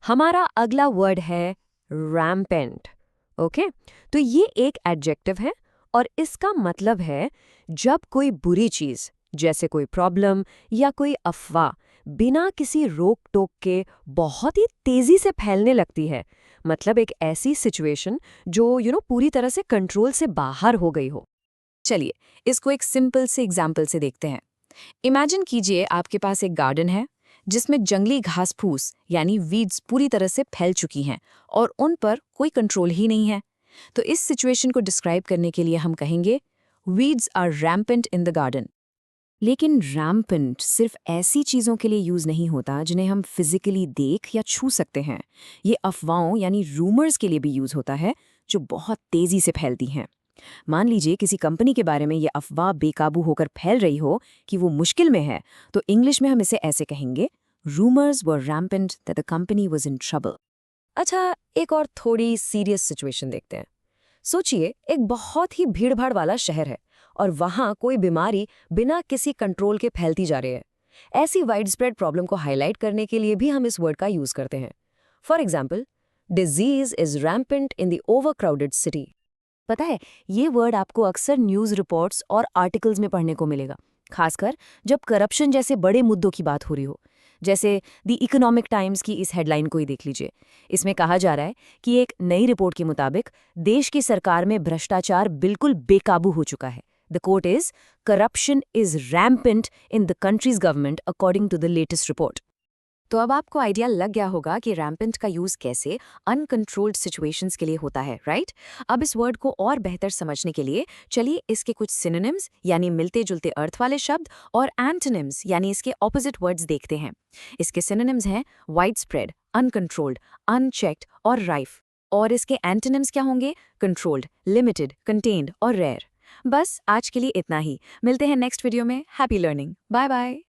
हमारा अगला वर्ड है रैम्पेंट। ओके, तो ये एक एडजेक्टिव है और इसका मतलब है जब कोई बुरी चीज जैसे कोई प्रॉब्लम या कोई अफवाह बिना किसी रोक टोक के बहुत ही तेजी से फैलने लगती है। मतलब एक ऐसी सिचुएशन जो पूरी तरह से कंट्रोल से बाहर हो गई हो। चलिए, इसको एक सिंपल से एग्जाम्पल से देखते हैं। इमेजिन कीजिए आपके पास एक गार्डन है जिसमें जंगली घास फूस यानी वीड्स पूरी तरह से फैल चुकी हैं और उन पर कोई कंट्रोल ही नहीं है। तो इस सिचुएशन को डिस्क्राइब करने के लिए हम कहेंगे weeds are rampant in the garden. लेकिन रैम्पेंट सिर्फ ऐसी चीज़ों के लिए यूज़ नहीं होता जिन्हें हम फिजिकली देख या छू सकते हैं। ये अफवाहों यानी रूमर्स के लिए भी यूज़ होता है जो बहुत तेज़ी से फैलती हैं। मान लीजिए किसी कंपनी के बारे में ये अफवाह बेकाबू होकर फैल रही हो कि वो मुश्किल में है, तो इंग्लिश में हम इसे ऐसे कहेंगे, rumours were rampant that the company was in trouble. अच्छा, एक और थोड़ी सीरियस सिचुएशन देखते हैं। सोचिए एक बहुत ही भीड़भाड़ वाला शहर है और वहां कोई बीमारी बिना किसी कंट्रोल के फैलती जा रही है। ऐसी वाइड स्प्रेड प्रॉब्लम को हाईलाइट करने के लिए भी हम इस वर्ड का यूज करते हैं। For example, disease is rampant in the overcrowded city. पता है, ये वर्ड आपको अक्सर न्यूज़ रिपोर्ट्स और आर्टिकल्स में पढ़ने को मिलेगा, खासकर जब करप्शन जैसे बड़े मुद्दों की बात हो रही हो। जैसे द इकोनॉमिक टाइम्स की इस हेडलाइन को ही देख लीजिए। इसमें कहा जा रहा है कि एक नई रिपोर्ट के मुताबिक देश की सरकार में भ्रष्टाचार बिल्कुल बेकाबू हो चुका है। The quote is, corruption is rampant in the country's government according to the latest report. तो अब आपको आइडिया लग गया होगा कि रैम्पेंट का यूज कैसे अनकंट्रोल्ड सिचुएशंस के लिए होता है, राइट? अब इस वर्ड को और बेहतर समझने के लिए चलिए इसके कुछ सिनोनिम्स यानी मिलते जुलते अर्थ वाले शब्द और एंटोनिम्स यानी इसके ऑपोजिट वर्ड्स देखते हैं। इसके सिनोनिम्स हैं वाइड स्प्रेड, अनकंट्रोल्ड, अनचेक्ड और राइफ। और इसके एंटोनिम्स क्या होंगे? कंट्रोल्ड, लिमिटेड, कंटेन्ड और रेयर। बस आज के लिए इतना ही। मिलते हैं नेक्स्ट वीडियो में। Happy learning. Bye bye.